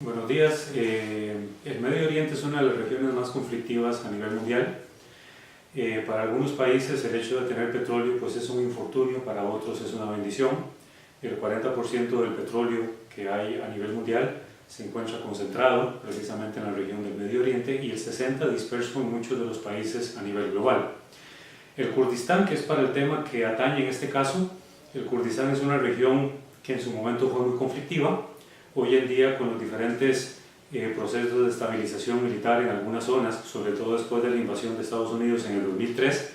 Buenos días. El Medio Oriente es una de las regiones más conflictivas a nivel mundial. Para algunos países el hecho de tener petróleo pues es un infortunio, para otros es una bendición. El 40% del petróleo que hay a nivel mundial se encuentra concentrado precisamente en la región del Medio Oriente y el 60% disperso en muchos de los países a nivel global. El Kurdistán, que es para el tema que atañe en este caso, el Kurdistán es una región que en su momento fue muy conflictiva. Hoy en día, con los diferentes procesos de estabilización militar en algunas zonas, sobre todo después de la invasión de Estados Unidos en el 2003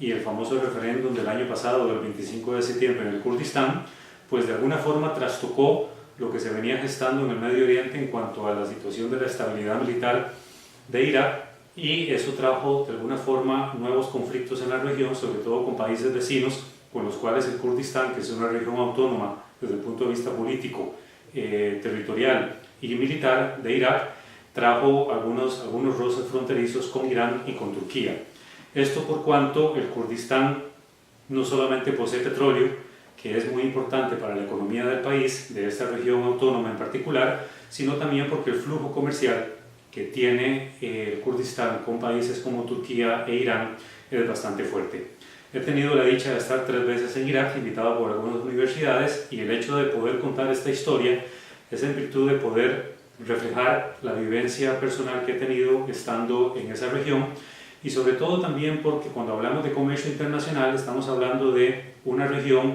y el famoso referéndum del año pasado, del 25 de septiembre en el Kurdistán, pues de alguna forma trastocó lo que se venía gestando en el Medio Oriente en cuanto a la situación de la estabilidad militar de Irak, y eso trajo de alguna forma nuevos conflictos en la región, sobre todo con países vecinos con los cuales el Kurdistán, que es una región autónoma desde el punto de vista político, territorial y militar de Irak, trajo algunos roces fronterizos con Irán y con Turquía. Esto por cuanto el Kurdistán no solamente posee petróleo, que es muy importante para la economía del país, de esta región autónoma en particular, sino también porque el flujo comercial que tiene el Kurdistán con países como Turquía e Irán es bastante fuerte. He tenido la dicha de estar 3 veces en Irak, invitado por algunas universidades, y el hecho de poder contar esta historia es en virtud de poder reflejar la vivencia personal que he tenido estando en esa región, y sobre todo también porque cuando hablamos de comercio internacional estamos hablando de una región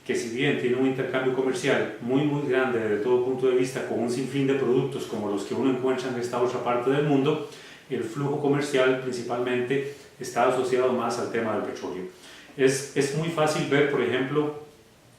que, si bien tiene un intercambio comercial muy grande desde todo punto de vista, con un sinfín de productos como los que uno encuentra en esta otra parte del mundo, el flujo comercial principalmente está asociado más al tema del petróleo. Es muy fácil ver, por ejemplo,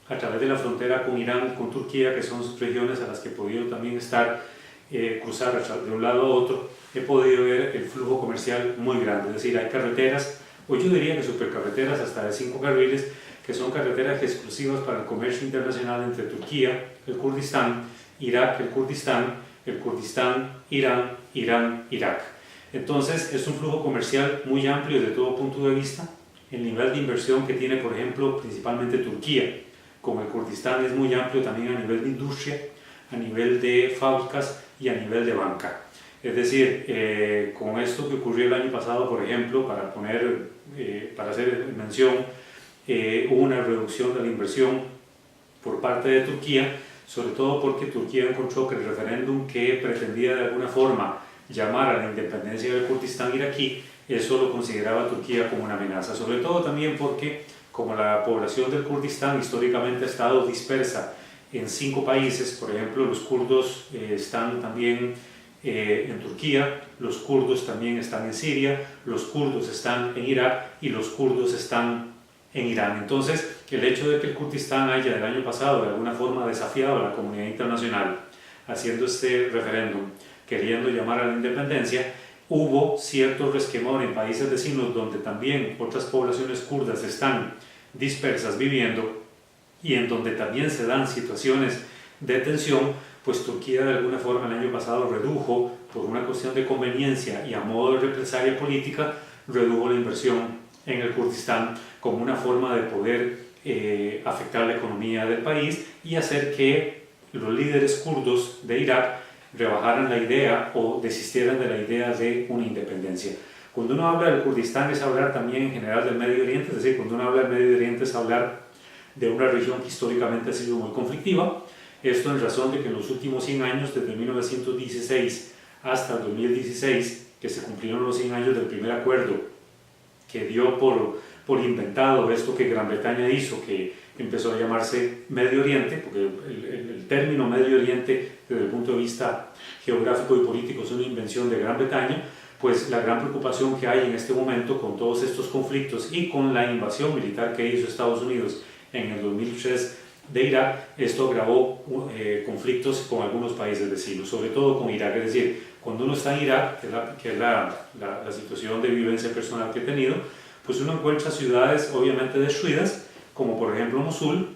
a través de la frontera con Irán, con Turquía, que son regiones a las que he podido también cruzar de un lado a otro, he podido ver el flujo comercial muy grande. Es decir, hay carreteras, o yo diría que supercarreteras hasta de 5 carriles, que son carreteras exclusivas para el comercio internacional entre Turquía, el Kurdistán, Irak, el Kurdistán, Irán, Irak. Entonces es un flujo comercial muy amplio desde todo punto de vista. El nivel de inversión que tiene, por ejemplo, principalmente Turquía con el Kurdistán es muy amplio también a nivel de industria, a nivel de fábricas y a nivel de banca. Es decir, con esto que ocurrió el año pasado, por ejemplo, para hacer mención, hubo una reducción de la inversión por parte de Turquía, sobre todo porque Turquía encontró que el referéndum que pretendía de alguna forma llamar a la independencia del Kurdistán iraquí, eso lo consideraba Turquía como una amenaza, sobre todo también porque como la población del Kurdistán históricamente ha estado dispersa en 5 países, por ejemplo, los kurdos están también en Turquía, los kurdos también están en Siria, los kurdos están en Irak y los kurdos están en Irán. Entonces, el hecho de que el Kurdistán haya el año pasado de alguna forma desafiado a la comunidad internacional haciendo este referéndum, queriendo llamar a la independencia, hubo cierto resquemor en países vecinos donde también otras poblaciones kurdas están dispersas viviendo y en donde también se dan situaciones de tensión, pues Turquía de alguna forma el año pasado redujo, por una cuestión de conveniencia y a modo de represalia política, redujo la inversión en el Kurdistán como una forma de poder afectar la economía del país y hacer que los líderes kurdos de Irak rebajaran la idea o desistieran de la idea de una independencia. Cuando uno habla del Kurdistán es hablar también en general del Medio Oriente, es decir, cuando uno habla del Medio Oriente es hablar de una región que históricamente ha sido muy conflictiva. Esto en razón de que en los últimos 100 años, desde 1916 hasta el 2016, que se cumplieron los 100 años del primer acuerdo que dio por inventado esto que Gran Bretaña hizo, que empezó a llamarse Medio Oriente, porque el término Medio Oriente desde el punto de vista geográfico y político es una invención de Gran Bretaña, pues la gran preocupación que hay en este momento con todos estos conflictos y con la invasión militar que hizo Estados Unidos en el 2003 de Irak, esto agravó conflictos con algunos países vecinos, sobre todo con Irak. Es decir, cuando uno está en Irak, que es la situación de vivencia personal que he tenido, pues uno encuentra ciudades obviamente destruidas, como por ejemplo Mosul,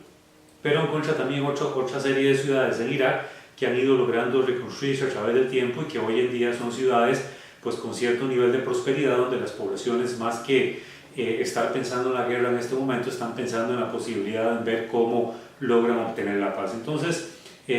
pero encuentra también otra serie de ciudades en Irak que han ido logrando reconstruirse a través del tiempo y que hoy en día son ciudades pues con cierto nivel de prosperidad, donde las poblaciones, más que estar pensando en la guerra en este momento, están pensando en la posibilidad de ver cómo logran obtener la paz. Entonces,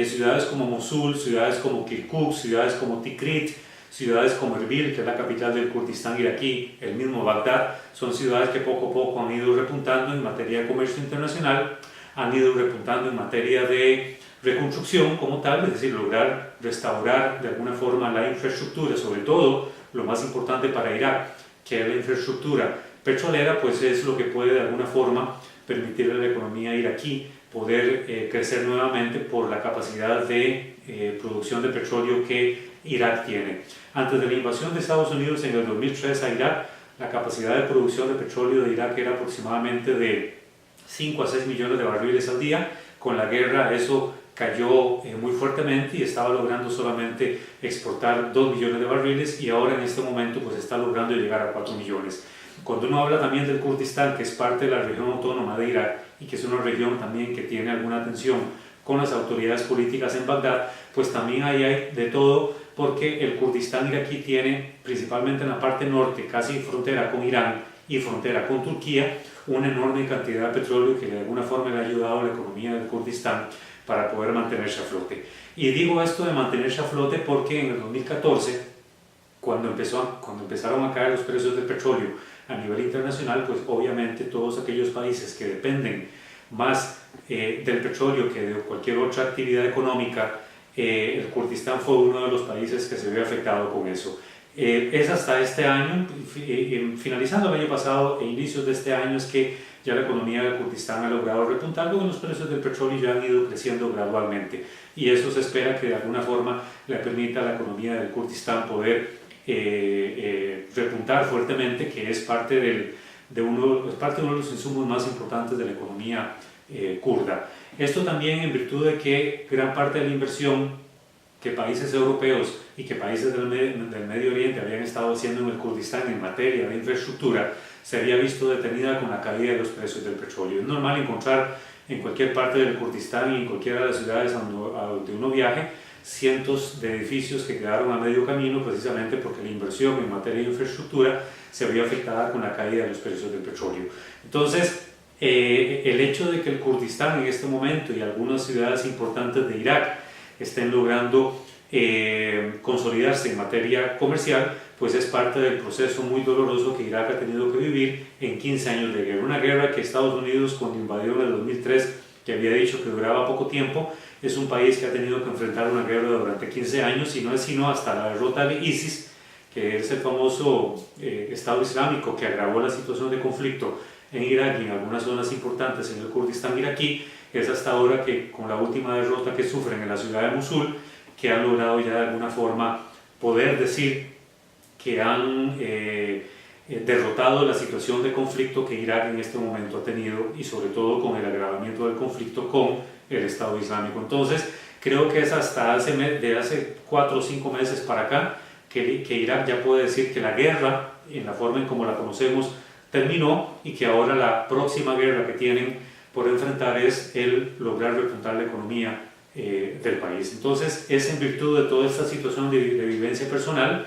ciudades como Mosul, ciudades como Kirkuk, ciudades como Tikrit, ciudades como Erbil, que es la capital del Kurdistán iraquí, el mismo Bagdad, son ciudades que poco a poco han ido repuntando en materia de comercio internacional, han ido repuntando en materia de reconstrucción como tal, es decir, lograr restaurar de alguna forma la infraestructura, sobre todo lo más importante para Irak, que es la infraestructura petrolera, pues es lo que puede de alguna forma permitirle a la economía iraquí poder crecer nuevamente por la capacidad de producción de petróleo que Irak tiene. Antes de la invasión de Estados Unidos en el 2003 a Irak, la capacidad de producción de petróleo de Irak era aproximadamente de 5 a 6 millones de barriles al día. Con la guerra eso cayó muy fuertemente y estaba logrando solamente exportar 2 millones de barriles, y ahora en este momento pues está logrando llegar a 4 millones. Cuando uno habla también del Kurdistán, que es parte de la región autónoma de Irak y que es una región también que tiene alguna tensión con las autoridades políticas en Bagdad, pues también ahí hay de todo, porque el Kurdistán iraquí tiene, principalmente en la parte norte, casi frontera con Irán y frontera con Turquía, una enorme cantidad de petróleo que de alguna forma le ha ayudado a la economía del Kurdistán para poder mantenerse a flote. Y digo esto de mantenerse a flote porque en el 2014, cuando empezaron a caer los precios del petróleo a nivel internacional, pues obviamente todos aquellos países que dependen más del petróleo que de cualquier otra actividad económica, el Kurdistán fue uno de los países que se vio afectado con eso. Es hasta este año, finalizando el año pasado e inicios de este año, es que ya la economía del Kurdistán ha logrado repuntar, porque los precios del petróleo ya han ido creciendo gradualmente, y eso se espera que de alguna forma le permita a la economía del Kurdistán poder repuntar fuertemente, que es parte de uno de los insumos más importantes de la economía kurda. Esto también en virtud de que gran parte de la inversión que países europeos y que países del Medio Oriente habían estado haciendo en el Kurdistán en materia de infraestructura se había visto detenida con la caída de los precios del petróleo. Es normal encontrar en cualquier parte del Kurdistán y en cualquiera de las ciudades a donde uno viaje cientos de edificios que quedaron a medio camino, precisamente porque la inversión en materia de infraestructura se había afectada con la caída de los precios del petróleo. Entonces, el hecho de que el Kurdistán en este momento y algunas ciudades importantes de Irak estén logrando consolidarse en materia comercial, pues es parte del proceso muy doloroso que Irak ha tenido que vivir en 15 años de guerra. Una guerra que Estados Unidos, cuando invadió en el 2003, que había dicho que duraba poco tiempo, es un país que ha tenido que enfrentar una guerra durante 15 años, y no es sino hasta la derrota de ISIS, que es el famoso Estado Islámico que agravó la situación de conflicto en Irak y en algunas zonas importantes en el Kurdistán iraquí, es hasta ahora que, con la última derrota que sufren en la ciudad de Mosul, que han logrado ya de alguna forma poder decir que han derrotado la situación de conflicto que Irak en este momento ha tenido, y sobre todo con el agravamiento del conflicto con el Estado Islámico. Entonces, creo que es hasta hace 4 o 5 meses para acá que Irak ya puede decir que la guerra, en la forma en como la conocemos, terminó, y que ahora la próxima guerra que tienen por enfrentar es el lograr repuntar la economía del país. Entonces, es en virtud de toda esta situación de vivencia personal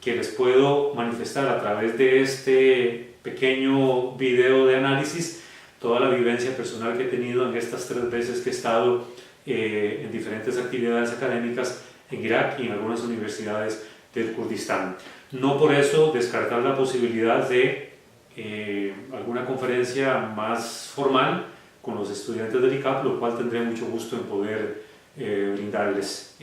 que les puedo manifestar a través de este pequeño video de análisis toda la vivencia personal que he tenido en estas 3 veces que he estado en diferentes actividades académicas en Irak y en algunas universidades del Kurdistán. No por eso descartar la posibilidad de alguna conferencia más formal con los estudiantes del ICAP, lo cual tendré mucho gusto en poder brindarles.